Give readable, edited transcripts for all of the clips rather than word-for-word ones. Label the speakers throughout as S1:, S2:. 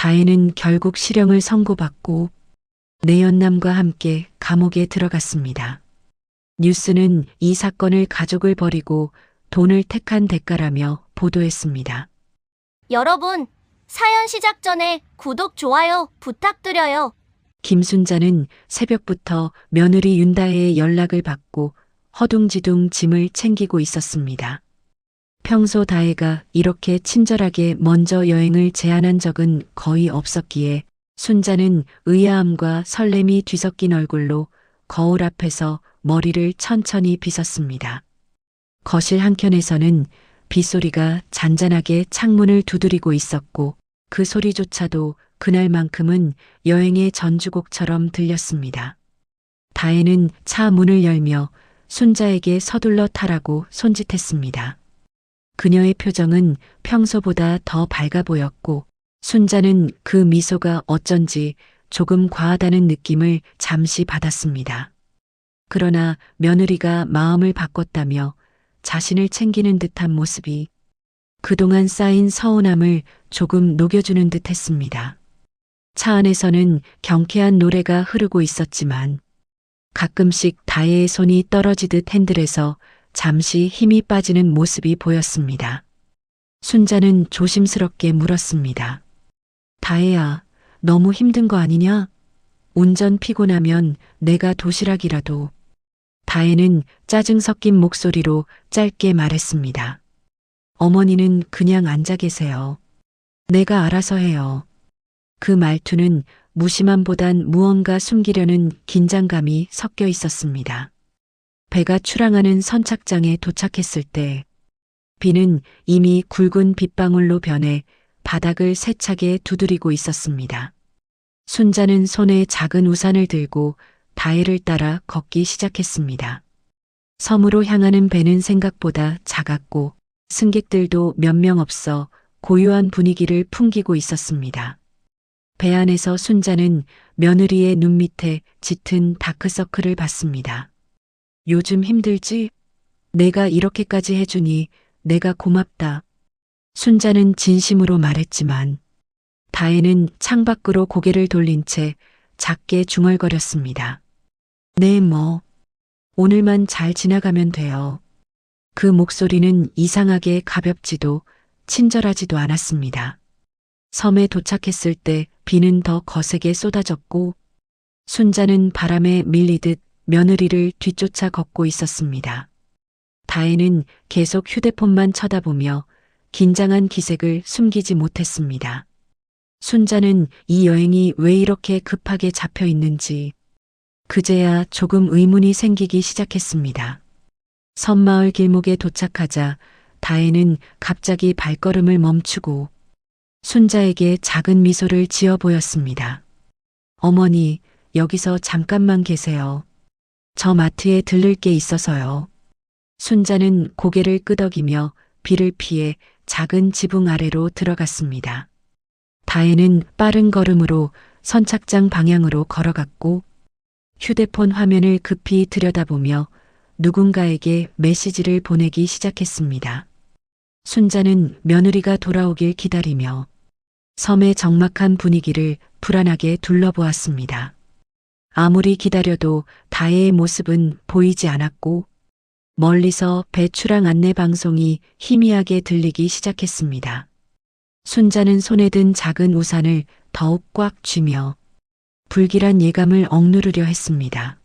S1: 다혜는 결국 실형을 선고받고 내연남과 함께 감옥에 들어갔습니다. 뉴스는 이 사건을 가족을 버리고 돈을 택한 대가라며 보도했습니다.
S2: 여러분, 사연 시작 전에 구독, 좋아요 부탁드려요.
S1: 김순자는 새벽부터 며느리 윤다혜의 연락을 받고 허둥지둥 짐을 챙기고 있었습니다. 평소 다혜가 이렇게 친절하게 먼저 여행을 제안한 적은 거의 없었기에 순자는 의아함과 설렘이 뒤섞인 얼굴로 거울 앞에서 머리를 천천히 빗었습니다. 거실 한켠에서는 빗소리가 잔잔하게 창문을 두드리고 있었고 그 소리조차도 그날만큼은 여행의 전주곡처럼 들렸습니다. 다혜는 차 문을 열며 순자에게 서둘러 타라고 손짓했습니다. 그녀의 표정은 평소보다 더 밝아 보였고 순자는 그 미소가 어쩐지 조금 과하다는 느낌을 잠시 받았습니다. 그러나 며느리가 마음을 바꿨다며 자신을 챙기는 듯한 모습이 그동안 쌓인 서운함을 조금 녹여주는 듯 했습니다. 차 안에서는 경쾌한 노래가 흐르고 있었지만 가끔씩 다혜의 손이 떨어지듯 핸들에서 잠시 힘이 빠지는 모습이 보였습니다. 순자는 조심스럽게 물었습니다. 다혜야, 너무 힘든 거 아니냐? 운전 피곤하면 내가 도시락이라도. 다혜는 짜증 섞인 목소리로 짧게 말했습니다. 어머니는 그냥 앉아 계세요. 내가 알아서 해요. 그 말투는 무심함보단 무언가 숨기려는 긴장감이 섞여 있었습니다. 배가 출항하는 선착장에 도착했을 때 비는 이미 굵은 빗방울로 변해 바닥을 세차게 두드리고 있었습니다. 순자는 손에 작은 우산을 들고 다혜를 따라 걷기 시작했습니다. 섬으로 향하는 배는 생각보다 작았고 승객들도 몇 명 없어 고요한 분위기를 풍기고 있었습니다. 배 안에서 순자는 며느리의 눈 밑에 짙은 다크서클을 봤습니다. 요즘 힘들지? 내가 이렇게까지 해주니 내가 고맙다. 순자는 진심으로 말했지만 다혜는 창밖으로 고개를 돌린 채 작게 중얼거렸습니다. 네, 오늘만 잘 지나가면 돼요. 그 목소리는 이상하게 가볍지도 친절하지도 않았습니다. 섬에 도착했을 때 비는 더 거세게 쏟아졌고 순자는 바람에 밀리듯 며느리를 뒤쫓아 걷고 있었습니다. 다혜는 계속 휴대폰만 쳐다보며 긴장한 기색을 숨기지 못했습니다. 순자는 이 여행이 왜 이렇게 급하게 잡혀 있는지 그제야 조금 의문이 생기기 시작했습니다. 섬마을 길목에 도착하자 다혜는 갑자기 발걸음을 멈추고 순자에게 작은 미소를 지어 보였습니다. 어머니, 여기서 잠깐만 계세요. 저 마트에 들를 게 있어서요. 순자는 고개를 끄덕이며 비를 피해 작은 지붕 아래로 들어갔습니다. 다혜는 빠른 걸음으로 선착장 방향으로 걸어갔고 휴대폰 화면을 급히 들여다보며 누군가에게 메시지를 보내기 시작했습니다. 순자는 며느리가 돌아오길 기다리며 섬의 적막한 분위기를 불안하게 둘러보았습니다. 아무리 기다려도 다혜의 모습은 보이지 않았고 멀리서 배 출항 안내 방송이 희미하게 들리기 시작했습니다. 순자는 손에 든 작은 우산을 더욱 꽉 쥐며 불길한 예감을 억누르려 했습니다.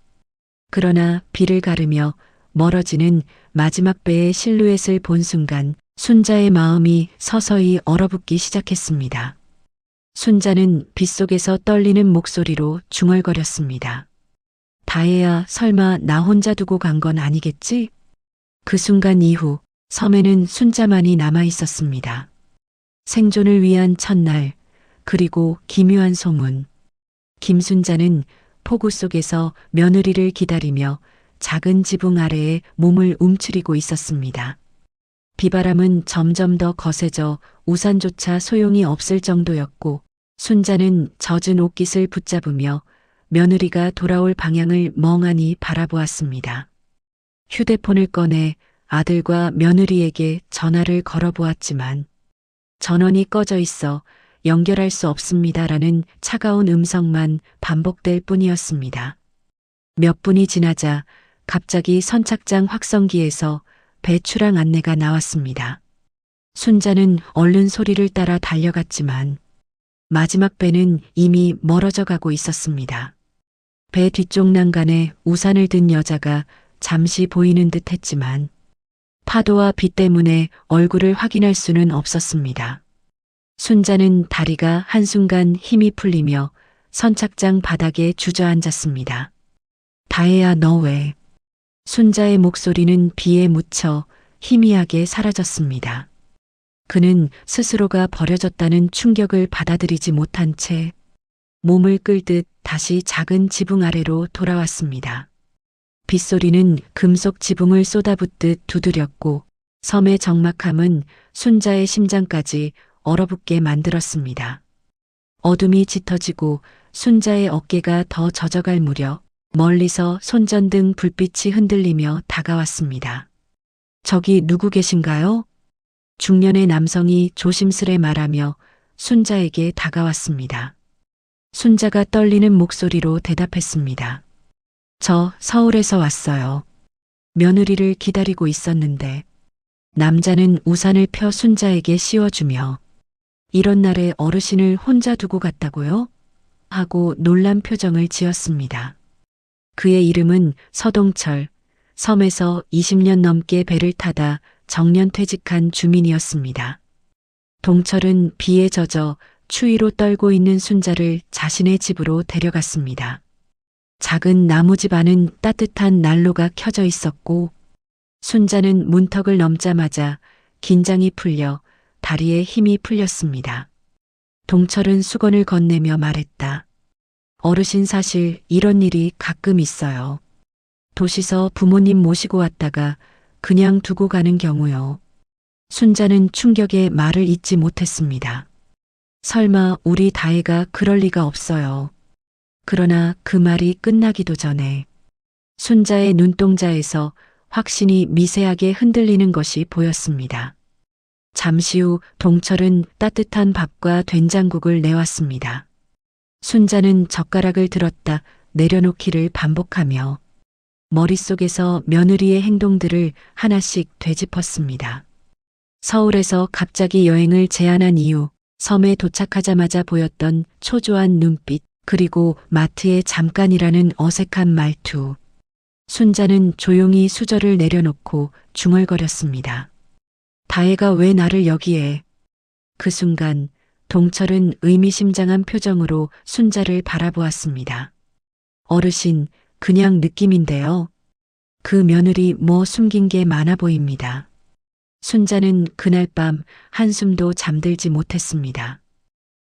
S1: 그러나 비를 가르며 멀어지는 마지막 배의 실루엣을 본 순간 순자의 마음이 서서히 얼어붙기 시작했습니다. 순자는 빗속에서 떨리는 목소리로 중얼거렸습니다. 다혜야, 설마 나 혼자 두고 간 건 아니겠지? 그 순간 이후 섬에는 순자만이 남아 있었습니다. 생존을 위한 첫날, 그리고 기묘한 소문. 김순자는 폭우 속에서 며느리를 기다리며 작은 지붕 아래에 몸을 움츠리고 있었습니다. 비바람은 점점 더 거세져 우산조차 소용이 없을 정도였고 순자는 젖은 옷깃을 붙잡으며 며느리가 돌아올 방향을 멍하니 바라보았습니다. 휴대폰을 꺼내 아들과 며느리에게 전화를 걸어보았지만 전원이 꺼져 있어 연결할 수 없습니다라는 차가운 음성만 반복될 뿐이었습니다. 몇 분이 지나자 갑자기 선착장 확성기에서 배 출항 안내가 나왔습니다. 순자는 얼른 소리를 따라 달려갔지만 마지막 배는 이미 멀어져 가고 있었습니다. 배 뒤쪽 난간에 우산을 든 여자가 잠시 보이는 듯 했지만 파도와 비 때문에 얼굴을 확인할 수는 없었습니다. 순자는 다리가 한순간 힘이 풀리며 선착장 바닥에 주저앉았습니다. 다혜야, 너 왜? 순자의 목소리는 비에 묻혀 희미하게 사라졌습니다. 그는 스스로가 버려졌다는 충격을 받아들이지 못한 채 몸을 끌듯 다시 작은 지붕 아래로 돌아왔습니다. 빗소리는 금속 지붕을 쏟아붓듯 두드렸고 섬의 적막함은 순자의 심장까지 얼어붙게 만들었습니다. 어둠이 짙어지고 순자의 어깨가 더 젖어갈 무렵 멀리서 손전등 불빛이 흔들리며 다가왔습니다. 저기 누구 계신가요? 중년의 남성이 조심스레 말하며 순자에게 다가왔습니다. 순자가 떨리는 목소리로 대답했습니다. 저 서울에서 왔어요. 며느리를 기다리고 있었는데. 남자는 우산을 펴 순자에게 씌워주며 이런 날에 어르신을 혼자 두고 갔다고요? 하고 놀란 표정을 지었습니다. 그의 이름은 서동철, 섬에서 20년 넘게 배를 타다 정년퇴직한 주민이었습니다. 동철은 비에 젖어 추위로 떨고 있는 순자를 자신의 집으로 데려갔습니다. 작은 나무집 안은 따뜻한 난로가 켜져 있었고 순자는 문턱을 넘자마자 긴장이 풀려 다리에 힘이 풀렸습니다. 동철은 수건을 건네며 말했다. 어르신, 사실 이런 일이 가끔 있어요. 도시서 부모님 모시고 왔다가 그냥 두고 가는 경우요. 순자는 충격에 말을 잇지 못했습니다. 설마 우리 다혜가 그럴 리가 없어요. 그러나 그 말이 끝나기도 전에 순자의 눈동자에서 확신이 미세하게 흔들리는 것이 보였습니다. 잠시 후 동철은 따뜻한 밥과 된장국을 내왔습니다. 순자는 젓가락을 들었다 내려놓기를 반복하며 머릿속에서 며느리의 행동들을 하나씩 되짚었습니다. 서울에서 갑자기 여행을 제안한 이유, 섬에 도착하자마자 보였던 초조한 눈빛, 그리고 마트에 잠깐이라는 어색한 말투. 순자는 조용히 수저를 내려놓고 중얼거렸습니다. 다혜가 왜 나를 여기에? 그 순간 동철은 의미심장한 표정으로 순자를 바라보았습니다. 어르신, 그냥 느낌인데요. 그 며느리 뭐 숨긴 게 많아 보입니다. 순자는 그날 밤 한숨도 잠들지 못했습니다.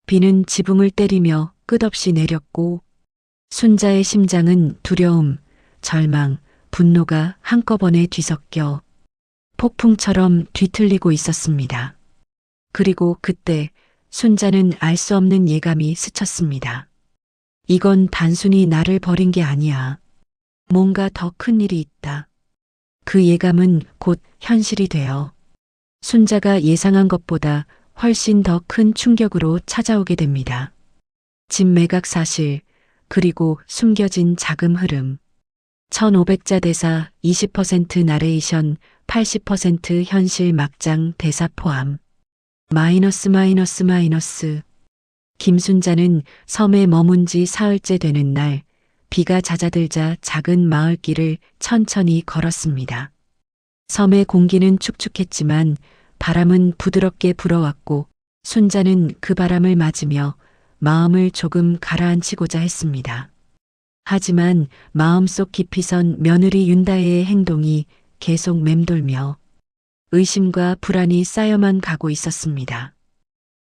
S1: 비는 지붕을 때리며 끝없이 내렸고 순자의 심장은 두려움, 절망, 분노가 한꺼번에 뒤섞여 폭풍처럼 뒤틀리고 있었습니다. 그리고 그때 순자는 알 수 없는 예감이 스쳤습니다. 이건 단순히 나를 버린 게 아니야. 뭔가 더 큰 일이 있다. 그 예감은 곧 현실이 되어 순자가 예상한 것보다 훨씬 더 큰 충격으로 찾아오게 됩니다. 집 매각 사실, 그리고 숨겨진 자금 흐름. 1500자 대사 20% 나레이션 80% 현실 막장 대사 포함. 마이너스. 김순자는 섬에 머문 지 사흘째 되는 날 비가 잦아들자 작은 마을길을 천천히 걸었습니다. 섬의 공기는 축축했지만 바람은 부드럽게 불어왔고 순자는 그 바람을 맞으며 마음을 조금 가라앉히고자 했습니다. 하지만 마음속 깊이 선 며느리 윤다혜의 행동이 계속 맴돌며 의심과 불안이 쌓여만 가고 있었습니다.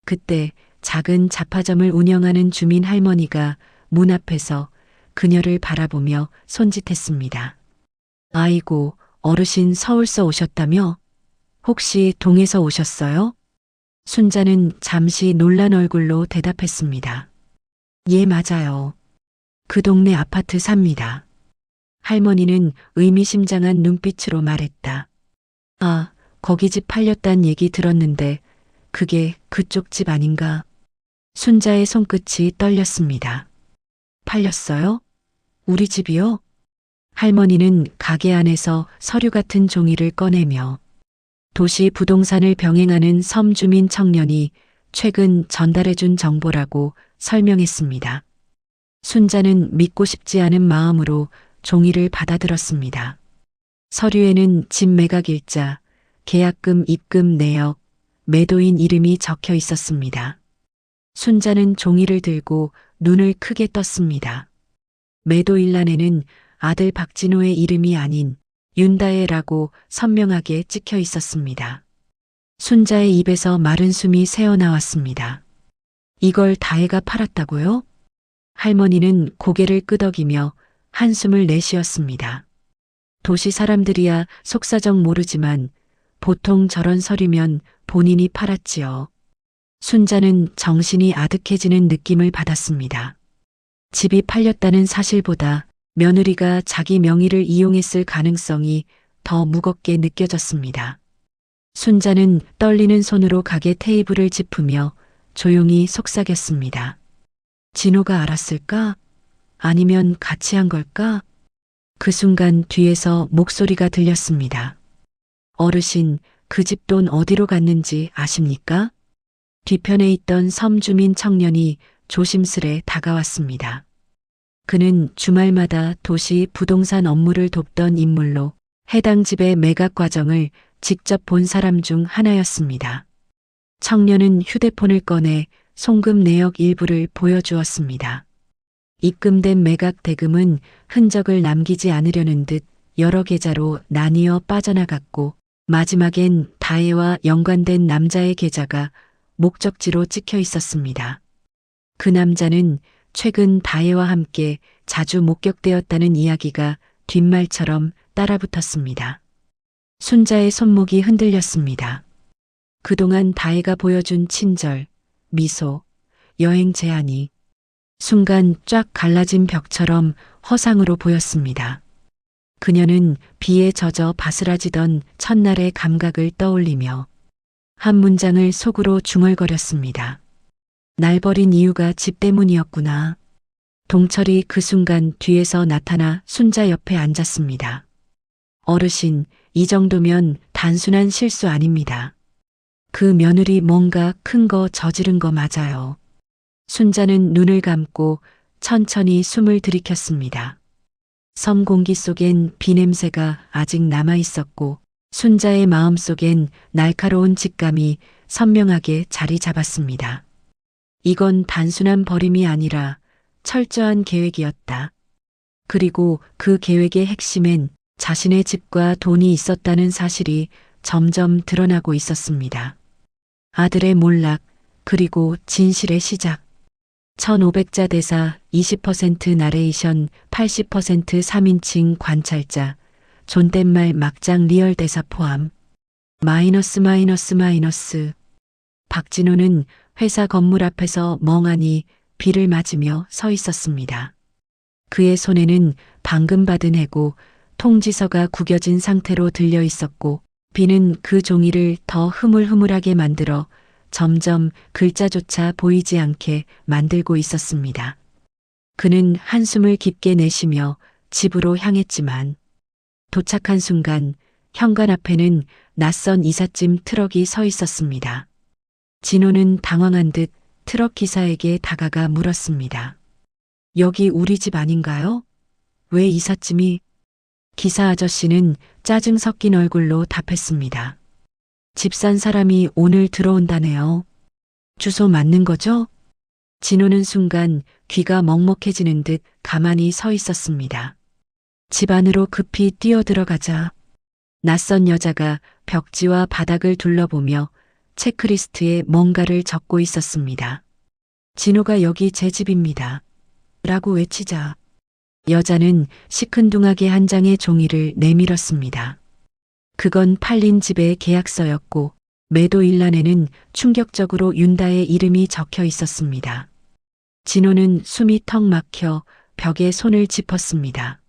S1: 그때 작은 잡화점을 운영하는 주민 할머니가 문 앞에서 그녀를 바라보며 손짓했습니다. 아이고, 어르신 서울서 오셨다며? 혹시 동에서 오셨어요? 순자는 잠시 놀란 얼굴로 대답했습니다. 예, 맞아요. 그 동네 아파트 삽니다. 할머니는 의미심장한 눈빛으로 말했다. 아, 거기 집 팔렸단 얘기 들었는데 그게 그쪽 집 아닌가? 순자의 손끝이 떨렸습니다. 팔렸어요? 우리 집이요? 할머니는 가게 안에서 서류 같은 종이를 꺼내며 도시 부동산을 병행하는 섬 주민 청년이 최근 전달해준 정보라고 설명했습니다. 순자는 믿고 싶지 않은 마음으로 종이를 받아들었습니다. 서류에는 집 매각 일자, 계약금 입금 내역, 매도인 이름이 적혀 있었습니다. 순자는 종이를 들고 눈을 크게 떴습니다. 매도일란에는 아들 박진호의 이름이 아닌 윤다혜라고 선명하게 찍혀 있었습니다. 순자의 입에서 마른 숨이 새어나왔습니다. 이걸 다혜가 팔았다고요? 할머니는 고개를 끄덕이며 한숨을 내쉬었습니다. 도시 사람들이야 속사정 모르지만 보통 저런 서류면 본인이 팔았지요. 순자는 정신이 아득해지는 느낌을 받았습니다. 집이 팔렸다는 사실보다 며느리가 자기 명의를 이용했을 가능성이 더 무겁게 느껴졌습니다. 순자는 떨리는 손으로 가게 테이블을 짚으며 조용히 속삭였습니다. 진호가 알았을까? 아니면 같이 한 걸까? 그 순간 뒤에서 목소리가 들렸습니다. 어르신, 그 집 돈 어디로 갔는지 아십니까? 뒤편에 있던 섬주민 청년이 조심스레 다가왔습니다. 그는 주말마다 도시 부동산 업무를 돕던 인물로 해당 집의 매각 과정을 직접 본 사람 중 하나였습니다. 청년은 휴대폰을 꺼내 송금 내역 일부를 보여주었습니다. 입금된 매각 대금은 흔적을 남기지 않으려는 듯 여러 계좌로 나뉘어 빠져나갔고 마지막엔 다혜와 연관된 남자의 계좌가 목적지로 찍혀 있었습니다. 그 남자는 최근 다혜와 함께 자주 목격되었다는 이야기가 뒷말처럼 따라붙었습니다. 순자의 손목이 흔들렸습니다. 그동안 다혜가 보여준 친절, 미소, 여행 제안이 순간 쫙 갈라진 벽처럼 허상으로 보였습니다. 그녀는 비에 젖어 바스라지던 첫날의 감각을 떠올리며 한 문장을 속으로 중얼거렸습니다. 날 버린 이유가 집 때문이었구나. 동철이 그 순간 뒤에서 나타나 순자 옆에 앉았습니다. 어르신, 이 정도면 단순한 실수 아닙니다. 그 며느리 뭔가 큰 거 저지른 거 맞아요. 순자는 눈을 감고 천천히 숨을 들이켰습니다. 섬 공기 속엔 비 냄새가 아직 남아 있었고 순자의 마음 속엔 날카로운 직감이 선명하게 자리 잡았습니다. 이건 단순한 버림이 아니라 철저한 계획이었다. 그리고 그 계획의 핵심엔 자신의 집과 돈이 있었다는 사실이 점점 드러나고 있었습니다. 아들의 몰락, 그리고 진실의 시작. 1500자 대사, 20% 나레이션, 80% 3인칭 관찰자, 존댓말 막장 리얼 대사 포함. 마이너스. 박진호는 회사 건물 앞에서 멍하니 비를 맞으며 서 있었습니다. 그의 손에는 방금 받은 해고, 통지서가 구겨진 상태로 들려 있었고 비는 그 종이를 더 흐물흐물하게 만들어 점점 글자조차 보이지 않게 만들고 있었습니다. 그는 한숨을 깊게 내쉬며 집으로 향했지만 도착한 순간 현관 앞에는 낯선 이삿짐 트럭이 서 있었습니다. 진호는 당황한 듯 트럭 기사에게 다가가 물었습니다. 여기 우리 집 아닌가요? 왜 이삿짐이? 기사 아저씨는 짜증 섞인 얼굴로 답했습니다. 집 산 사람이 오늘 들어온다네요. 주소 맞는 거죠? 진호는 순간 귀가 먹먹해지는 듯 가만히 서 있었습니다. 집 안으로 급히 뛰어들어가자 낯선 여자가 벽지와 바닥을 둘러보며 체크리스트에 뭔가를 적고 있었습니다. 진호가 여기 제 집입니다. 라고 외치자 여자는 시큰둥하게 한 장의 종이를 내밀었습니다. 그건 팔린 집의 계약서였고 매도 일란에는 충격적으로 윤다의 이름이 적혀 있었습니다. 진호는 숨이 턱 막혀 벽에 손을 짚었습니다.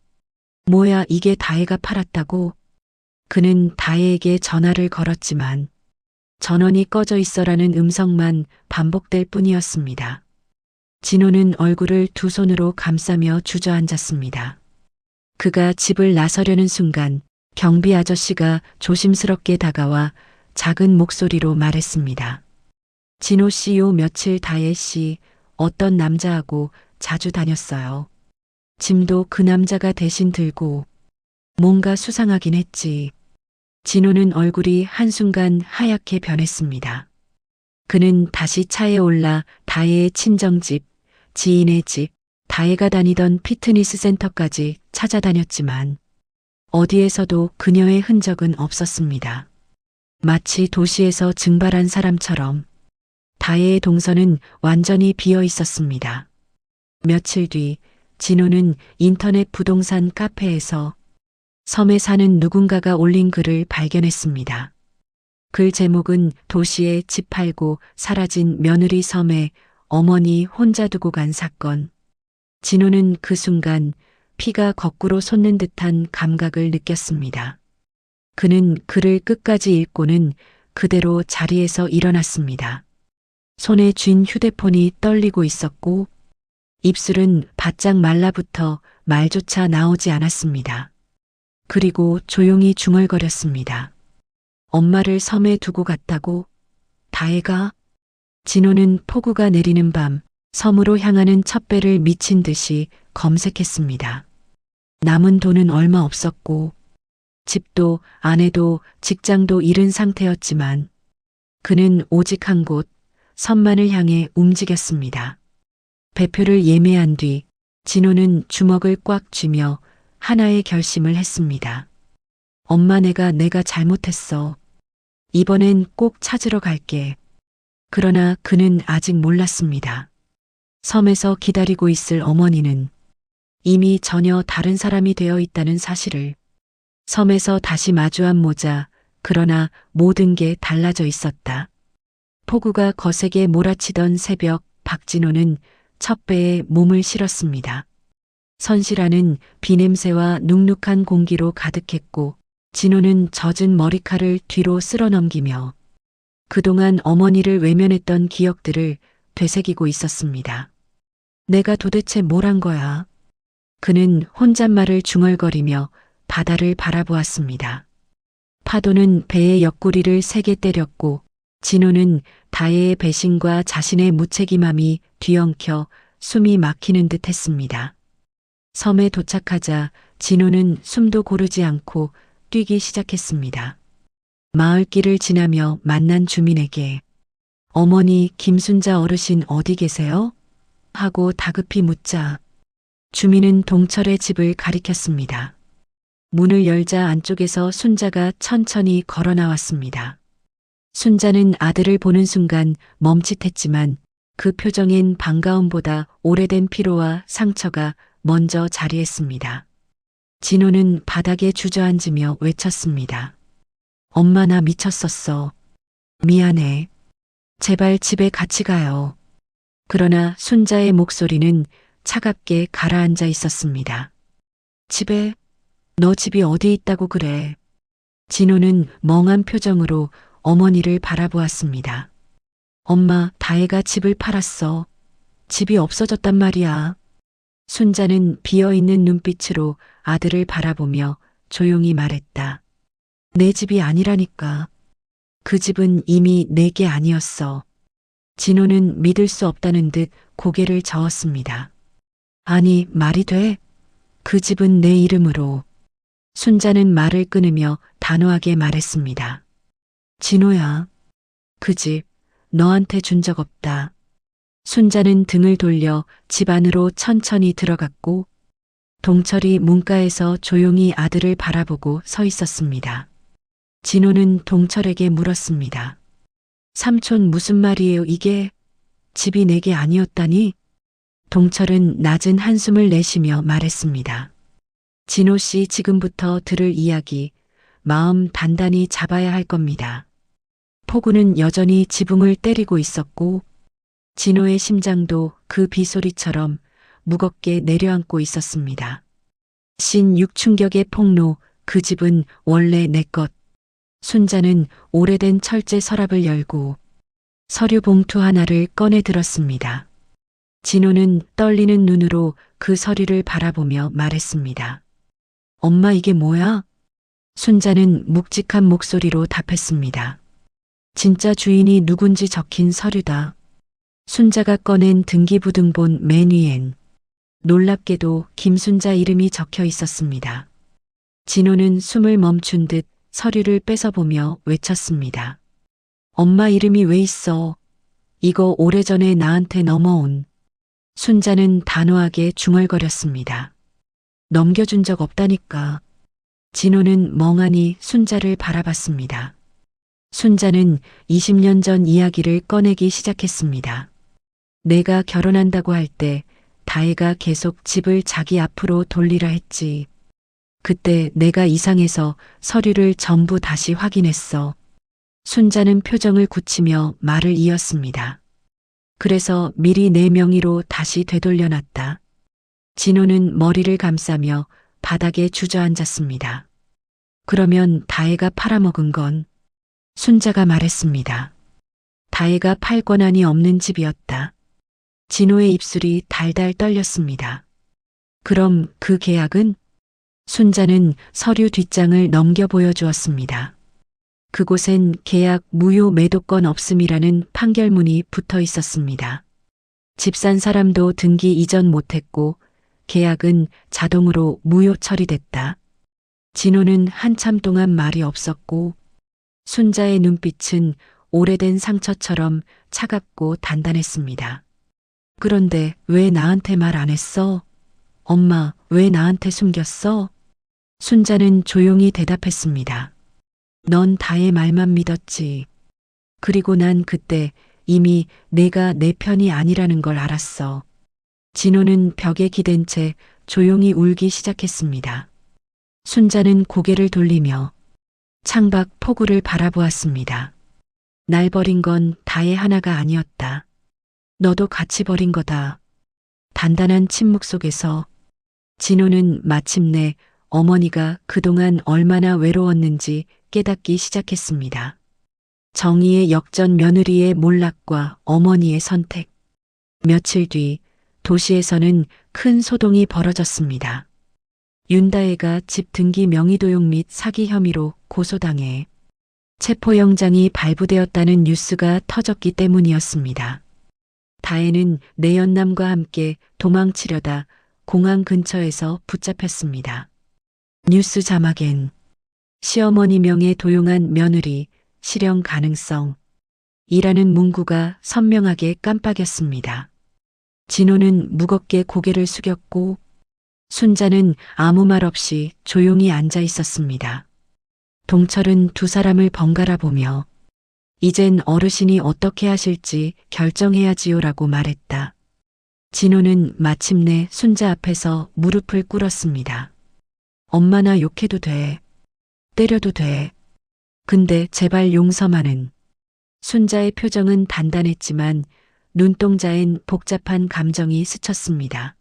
S1: 뭐야, 이게 다혜가 팔았다고? 그는 다혜에게 전화를 걸었지만 전원이 꺼져 있어라는 음성만 반복될 뿐이었습니다. 진호는 얼굴을 두 손으로 감싸며 주저앉았습니다. 그가 집을 나서려는 순간 경비 아저씨가 조심스럽게 다가와 작은 목소리로 말했습니다. 진호 씨 요 며칠 다혜 씨 어떤 남자하고 자주 다녔어요. 짐도 그 남자가 대신 들고 뭔가 수상하긴 했지. 진호는 얼굴이 한순간 하얗게 변했습니다. 그는 다시 차에 올라 다혜의 친정집, 지인의 집, 다혜가 다니던 피트니스 센터까지 찾아다녔지만 어디에서도 그녀의 흔적은 없었습니다. 마치 도시에서 증발한 사람처럼 다혜의 동선은 완전히 비어 있었습니다. 며칠 뒤 진호는 인터넷 부동산 카페에서 섬에 사는 누군가가 올린 글을 발견했습니다. 글 제목은 도시에 집 팔고 사라진 며느리 섬에 어머니 혼자 두고 간 사건. 진호는 그 순간 피가 거꾸로 솟는 듯한 감각을 느꼈습니다. 그는 글을 끝까지 읽고는 그대로 자리에서 일어났습니다. 손에 쥔 휴대폰이 떨리고 있었고 입술은 바짝 말라붙어 말조차 나오지 않았습니다. 그리고 조용히 중얼거렸습니다. 엄마를 섬에 두고 갔다고? 다혜가? 진호는 폭우가 내리는 밤 섬으로 향하는 첫 배를 미친 듯이 검색했습니다. 남은 돈은 얼마 없었고 집도 아내도 직장도 잃은 상태였지만 그는 오직 한 곳 섬만을 향해 움직였습니다. 배표를 예매한 뒤 진호는 주먹을 꽉 쥐며 하나의 결심을 했습니다. 엄마 내가 잘못했어. 이번엔 꼭 찾으러 갈게. 그러나 그는 아직 몰랐습니다. 섬에서 기다리고 있을 어머니는 이미 전혀 다른 사람이 되어 있다는 사실을. 섬에서 다시 마주한 모자, 그러나 모든 게 달라져 있었다. 폭우가 거세게 몰아치던 새벽, 박진호는 첫 배에 몸을 실었습니다. 선실안은 비냄새와 눅눅한 공기로 가득했고 진호는 젖은 머리칼을 뒤로 쓸어넘기며 그동안 어머니를 외면했던 기억들을 되새기고 있었습니다. 내가 도대체 뭘 한 거야? 그는 혼잣말을 중얼거리며 바다를 바라보았습니다. 파도는 배의 옆구리를 세게 때렸고 진호는 다혜의 배신과 자신의 무책임함이 뒤엉켜 숨이 막히는 듯 했습니다. 섬에 도착하자 진호는 숨도 고르지 않고 뛰기 시작했습니다. 마을길을 지나며 만난 주민에게 어머니 김순자 어르신 어디 계세요? 하고 다급히 묻자 주민은 동철의 집을 가리켰습니다. 문을 열자 안쪽에서 순자가 천천히 걸어 나왔습니다. 순자는 아들을 보는 순간 멈칫했지만 그 표정엔 반가움보다 오래된 피로와 상처가 먼저 자리했습니다. 진호는 바닥에 주저앉으며 외쳤습니다. 엄마 나 미쳤었어. 미안해. 제발 집에 같이 가요. 그러나 순자의 목소리는 차갑게 가라앉아 있었습니다. 집에? 너 집이 어디 있다고 그래? 진호는 멍한 표정으로 어머니를 바라보았습니다. 엄마, 다혜가 집을 팔았어. 집이 없어졌단 말이야. 순자는 비어있는 눈빛으로 아들을 바라보며 조용히 말했다. 내 집이 아니라니까. 그 집은 이미 내게 아니었어. 진호는 믿을 수 없다는 듯 고개를 저었습니다. 아니, 말이 돼? 그 집은 내 이름으로. 순자는 말을 끊으며 단호하게 말했습니다. 진호야, 그 집 너한테 준 적 없다. 순자는 등을 돌려 집 안으로 천천히 들어갔고 동철이 문가에서 조용히 아들을 바라보고 서 있었습니다. 진호는 동철에게 물었습니다. 삼촌 무슨 말이에요 이게? 집이 내게 아니었다니? 동철은 낮은 한숨을 내쉬며 말했습니다. 진호 씨 지금부터 들을 이야기, 마음 단단히 잡아야 할 겁니다. 폭우는 여전히 지붕을 때리고 있었고 진호의 심장도 그 비소리처럼 무겁게 내려앉고 있었습니다. 신육충격의 폭로, 그 집은 원래 내 것. 순자는 오래된 철제 서랍을 열고 서류 봉투 하나를 꺼내 들었습니다. 진호는 떨리는 눈으로 그 서류를 바라보며 말했습니다. 엄마, 이게 뭐야? 순자는 묵직한 목소리로 답했습니다. 진짜 주인이 누군지 적힌 서류다. 순자가 꺼낸 등기부등본 맨 위엔 놀랍게도 김순자 이름이 적혀 있었습니다. 진호는 숨을 멈춘 듯 서류를 뺏어보며 외쳤습니다. 엄마 이름이 왜 있어? 이거 오래전에 나한테 넘어온. 순자는 단호하게 중얼거렸습니다. 넘겨준 적 없다니까. 진호는 멍하니 순자를 바라봤습니다. 순자는 20년 전 이야기를 꺼내기 시작했습니다. 내가 결혼한다고 할 때 다혜가 계속 집을 자기 앞으로 돌리라 했지. 그때 내가 이상해서 서류를 전부 다시 확인했어. 순자는 표정을 굳히며 말을 이었습니다. 그래서 미리 내 명의로 다시 되돌려놨다. 진호는 머리를 감싸며 바닥에 주저앉았습니다. 그러면 다혜가 팔아먹은 건? 순자가 말했습니다. 다혜가 팔 권한이 없는 집이었다. 진호의 입술이 달달 떨렸습니다. 그럼 그 계약은? 순자는 서류 뒷장을 넘겨 보여주었습니다. 그곳엔 계약 무효 매도권 없음이라는 판결문이 붙어 있었습니다. 집 산 사람도 등기 이전 못했고 계약은 자동으로 무효 처리됐다. 진호는 한참 동안 말이 없었고 순자의 눈빛은 오래된 상처처럼 차갑고 단단했습니다. 그런데 왜 나한테 말 안 했어? 엄마, 왜 나한테 숨겼어? 순자는 조용히 대답했습니다. 넌 다의 말만 믿었지. 그리고 난 그때 이미 내가 내 편이 아니라는 걸 알았어. 진호는 벽에 기댄 채 조용히 울기 시작했습니다. 순자는 고개를 돌리며 창밖 폭우를 바라보았습니다. 날 버린 건 다의 하나가 아니었다. 너도 같이 버린 거다. 단단한 침묵 속에서 진호는 마침내 어머니가 그동안 얼마나 외로웠는지 깨닫기 시작했습니다. 정의의 역전 며느리의 몰락과 어머니의 선택. 며칠 뒤 도시에서는 큰 소동이 벌어졌습니다. 윤다혜가 집 등기 명의도용 및 사기 혐의로 고소당해 체포영장이 발부되었다는 뉴스가 터졌기 때문이었습니다. 다혜는 내연남과 함께 도망치려다 공항 근처에서 붙잡혔습니다. 뉴스 자막엔 시어머니 명의 도용한 며느리, 실형 가능성 이라는 문구가 선명하게 깜빡였습니다. 진호는 무겁게 고개를 숙였고 순자는 아무 말 없이 조용히 앉아 있었습니다. 동철은 두 사람을 번갈아 보며 이젠 어르신이 어떻게 하실지 결정해야지요라고 말했다. 진호는 마침내 순자 앞에서 무릎을 꿇었습니다. 엄마, 나 욕해도 돼. 때려도 돼. 근데 제발 용서만은. 순자의 표정은 단단했지만 눈동자엔 복잡한 감정이 스쳤습니다.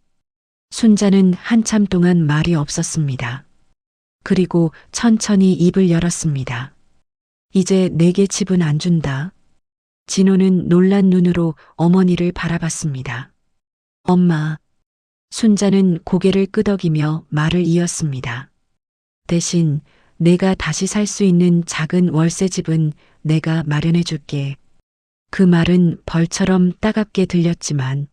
S1: 순자는 한참 동안 말이 없었습니다. 그리고 천천히 입을 열었습니다. 이제 내게 집은 안 준다. 진호는 놀란 눈으로 어머니를 바라봤습니다. 엄마. 순자는 고개를 끄덕이며 말을 이었습니다. 대신 내가 다시 살 수 있는 작은 월세집은 내가 마련해 줄게. 그 말은 벌처럼 따갑게 들렸지만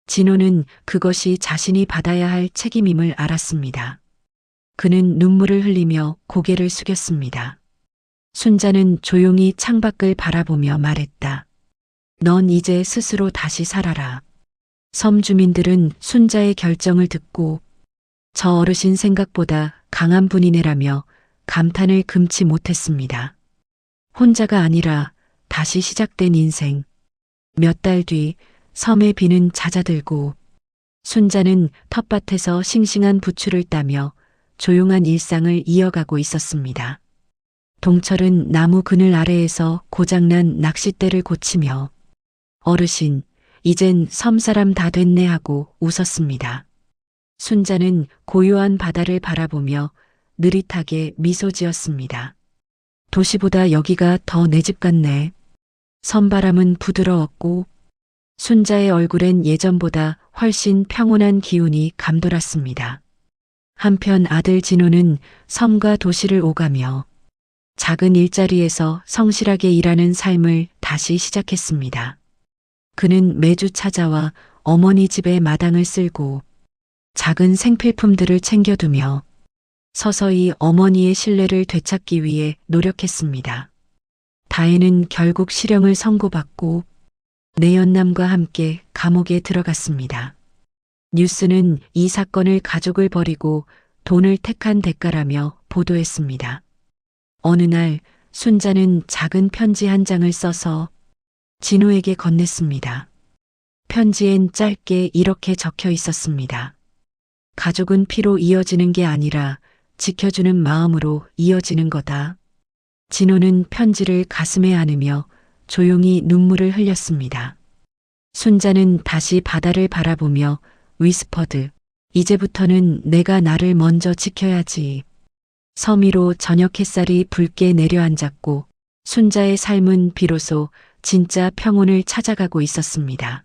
S1: 진호는 그것이 자신이 받아야 할 책임임을 알았습니다. 그는 눈물을 흘리며 고개를 숙였습니다. 순자는 조용히 창밖을 바라보며 말했다. 넌 이제 스스로 다시 살아라. 섬 주민들은 순자의 결정을 듣고 저 어르신 생각보다 강한 분이네라며 감탄을 금치 못했습니다. 혼자가 아니라 다시 시작된 인생. 몇 달 뒤 섬의 비는 잦아들고 순자는 텃밭에서 싱싱한 부추를 따며 조용한 일상을 이어가고 있었습니다. 동철은 나무 그늘 아래에서 고장난 낚싯대를 고치며 어르신, 이젠 섬사람 다 됐네 하고 웃었습니다. 순자는 고요한 바다를 바라보며 느릿하게 미소 지었습니다. 도시보다 여기가 더 내 집 같네. 선바람은 부드러웠고 순자의 얼굴엔 예전보다 훨씬 평온한 기운이 감돌았습니다. 한편 아들 진호는 섬과 도시를 오가며 작은 일자리에서 성실하게 일하는 삶을 다시 시작했습니다. 그는 매주 찾아와 어머니 집에 마당을 쓸고 작은 생필품들을 챙겨두며 서서히 어머니의 신뢰를 되찾기 위해 노력했습니다. 다혜는 결국 실형을 선고받고 내연남과 함께 감옥에 들어갔습니다. 뉴스는 이 사건을 가족을 버리고 돈을 택한 대가라며 보도했습니다. 어느 날 순자는 작은 편지 한 장을 써서 진호에게 건넸습니다. 편지엔 짧게 이렇게 적혀 있었습니다. 가족은 피로 이어지는 게 아니라 지켜주는 마음으로 이어지는 거다. 진호는 편지를 가슴에 안으며 조용히 눈물을 흘렸습니다. 순자는 다시 바다를 바라보며 위스퍼드, 이제부터는 내가 나를 먼저 지켜야지. 섬 위로 저녁 햇살이 붉게 내려앉았고 순자의 삶은 비로소 진짜 평온을 찾아가고 있었습니다.